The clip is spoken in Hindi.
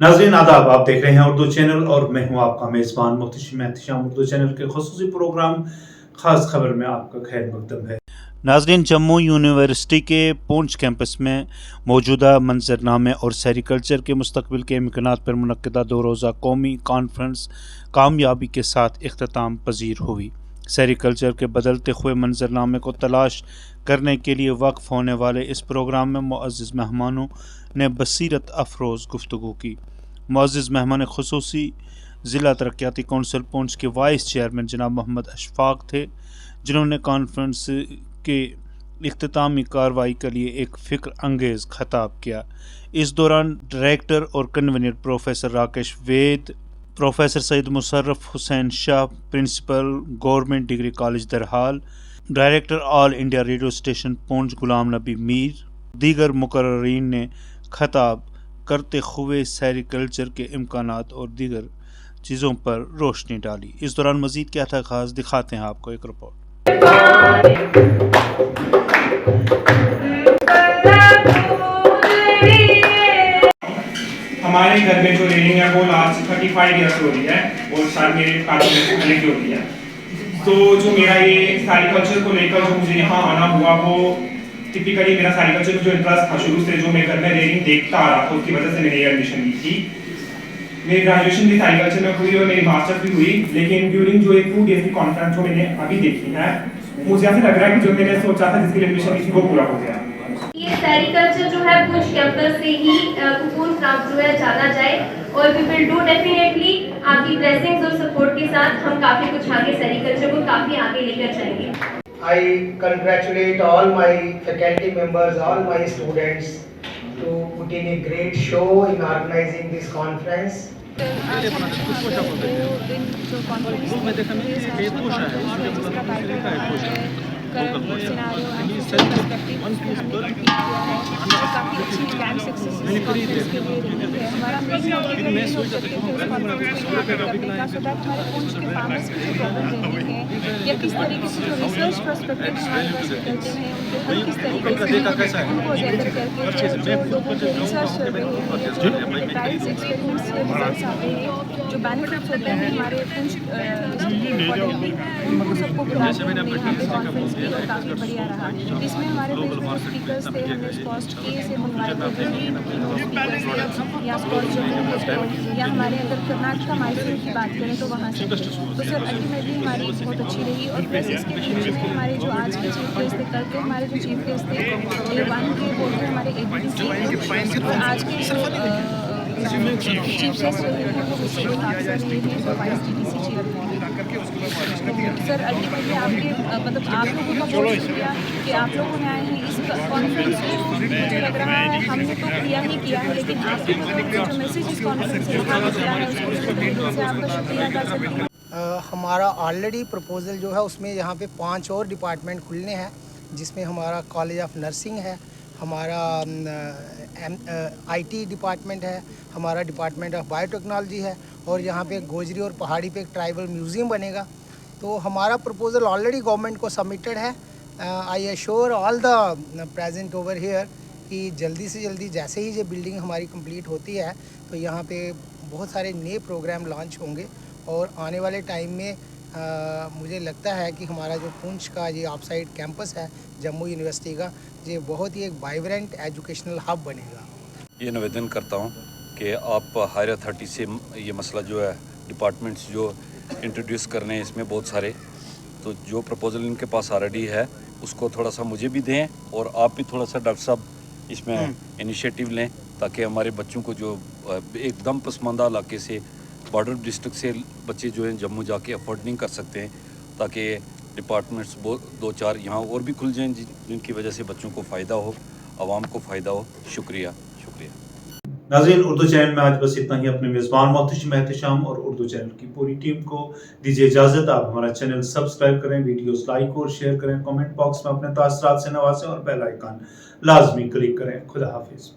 नाज़रीन आदाब, आप देख रहे हैं उर्दू चैनल और मैं हूं आपका मेज़बान मुहतशिम एहतिशाम। उर्दू चैनल के खुसूसी प्रोग्राम ख़ास खबर में आपका खैर मकदम है। नाज़रीन, जम्मू यूनिवर्सिटी के पूंछ कैंपस में मौजूदा मंजरनामे और सेरिकल्चर के मुस्तकबिल के इम्कानात पर मुनक्किदा 2 रोज़ा कौमी कॉन्फ्रेंस कामयाबी के साथ इख्तिताम पजीर हुई। सेरिकल्चर के बदलते हुए मंजरनामे को तलाश करने के लिए वक्फ होने वाले इस प्रोग्राम में मुअज़्ज़िज़ मेहमानों ने बसीरत अफरोज़ गुफ्तगू की। मुअज़्ज़िज़ मेहमान खुसूसी ज़िला तरक्याती कौंसिल पूंछ के वाइस चेयरमैन जनाब मोहम्मद अशफाक थे, जिन्होंने कॉन्फ्रेंस के इख्तितामी कार्रवाई के लिए एक फ़िक्र अंगेज़ खिताब किया। इस दौरान डायरेक्टर और convener professor Rakesh Ved, professor Syed Musharraf Hussain Shah, principal government degree college Darhal, director all India radio station Poonch Ghulam नबी मीर, दीगर मुकर्ररीन ने खिताब करते हुए सेरिकल्चर के इम्कानात और दीगर चीज़ों पर रोशनी डाली। इस दौरान मज़ीद क्या था खास, दिखाते हैं आपको एक रिपोर्ट। हमारे घर में जो रेलिंग है वो लास्ट 35 ईयर्स हो रही है और शायद मेरे काफ़ी कनेक्ट हो रही है। तो जो मेरा ये सेरिकल्चर को लेकर जो मुझे यहाँ आना हुआ, वो टिपिकली मेरा सेरिकल्चर में जो इंटरेस्ट था शुरू से, जो मैं घर में रेलिंग देखता आ रहा था, उसकी वजह से मैंने ये एडमिशन ली थी। मेरी ग्रेजुएशन भी सेरिकल्चर में हुई और मेरी मास्टर्स भी हुई, लेकिन ड्यूरिंग जो एक 2 डेज की कॉन्फ्रेंस जो मैंने अभी देखी है, मुझे ऐसा लग रहा है कि जो मैंने सोचा था जिसके लिए एडमिशन ली थी वो पूरा हो गया। ये सेरिकल्चर जो है पूंछ कैंपस से ही कुकून क्राफ्ट जो है जाना जाए, और वी विल डू डेफिनेटली। आपकी ब्लेसिंग्स और सपोर्ट के साथ हम काफ़ी कुछ आगे सेरिकल्चर को काफ़ी आगे लेकर जाएंगे। I congratulate all my faculty members, all my students to put in a great show in organizing this conference. या किस तरीके से जो रिसर्च पर्सपेक्टिव हमारे पास निकलते हैं उनको किस तरीके से उनको उजागर करके जो लोगों के रिसर्च चल रही है, जो ट्रायल्स एक्सपेरिमेंट्स से रिजल्ट्स आते हैं, जो बेनिफिट्स होते हैं हमारे पूंछ उनको सबको बुलाते हैं यहाँ पे कॉन्फ्रेंस की, और काफ़ी बढ़िया रहा। इसमें हमारे जो स्पीकर्स थे, हमने स्कॉस्ट के से मंगवाए थे, या स्कॉस्ट जम्मू, या हमारे अगर कर्नाटक मैसूर की बात करें तो वहाँ से। तो सर अल्टीमेटली हमारी बहुत अच्छी रही। और प्लस इसके पीछे हमारे जो आज के चीफ गेस्ट थे, कल के हमारे जो चीफ गेस्ट थे A1 के बोलते हमारे ABDC, और आज के चीफ गेस्ट रहे हैं वो विशेष ऑफिसर रहे हैं, जो vice DDC chairman. Sir ultimately आपके मतलब आप लोगों का बहुत शुक्रिया कि आप लोगों ने आए हैं इस कॉन्फ्रेंस को। मुझे लग रहा है हमने तो किया ही किया है, लेकिन आपके जो मैसेज इस कॉन्फ्रेंस से किया है उसको आपका शुक्रिया अदा करती हूँ। हमारा ऑलरेडी प्रपोज़ल जो है उसमें यहाँ पे 5 और डिपार्टमेंट खुलने हैं, जिसमें हमारा कॉलेज ऑफ नर्सिंग है, हमारा IT डिपार्टमेंट है, हमारा डिपार्टमेंट ऑफ बायोटेक्नोलॉजी है, और यहाँ पे गोजरी और पहाड़ी पे एक ट्राइबल म्यूज़ियम बनेगा। तो हमारा प्रपोज़ल ऑलरेडी गवर्नमेंट को सबमिटेड है। I assure all the present over here कि जल्दी से जल्दी जैसे ही ये बिल्डिंग हमारी कंप्लीट होती है तो यहाँ पे बहुत सारे नए प्रोग्राम लॉन्च होंगे, और आने वाले टाइम में मुझे लगता है कि हमारा जो पूंछ का ये ऑफसाइड कैंपस है जम्मू यूनिवर्सिटी का, ये बहुत ही एक वाइब्रेंट एजुकेशनल हब बनेगा। ये निवेदन करता हूँ कि आप हायर अथॉरिटी से ये मसला जो है डिपार्टमेंट्स जो इंट्रोड्यूस करने हैं इसमें बहुत सारे, तो जो प्रपोज़ल इनके पास ऑलरेडी है उसको थोड़ा सा मुझे भी दें, और आप भी थोड़ा सा डॉक्टर साहब इसमें इनिशिएटिव लें, ताकि हमारे बच्चों को जो एकदम पसमानदा इलाके से बॉर्डर डिस्ट्रिक्ट से बच्चे जो हैं जम्मू जाके अफोर्ड नहीं कर सकते हैं, ताकि डिपार्टमेंट्स 2-4 यहाँ और भी खुल जाएँ जिनकी वजह से बच्चों को फ़ायदा हो, आवाम को फ़ायदा हो। शुक्रिया। नाज़रीन, उर्दू चैनल में आज बस इतना ही। अपने मेज़बान मुहतशिम एहतिशाम और उर्दू चैनल की पूरी टीम को दीजिए इजाज़त। आप हमारा चैनल सब्सक्राइब करें, वीडियोस लाइक और शेयर करें, कमेंट बॉक्स में अपने तासरात से नवाजें और बेल आइकन लाजमी क्लिक करें। खुदा हाफिज़।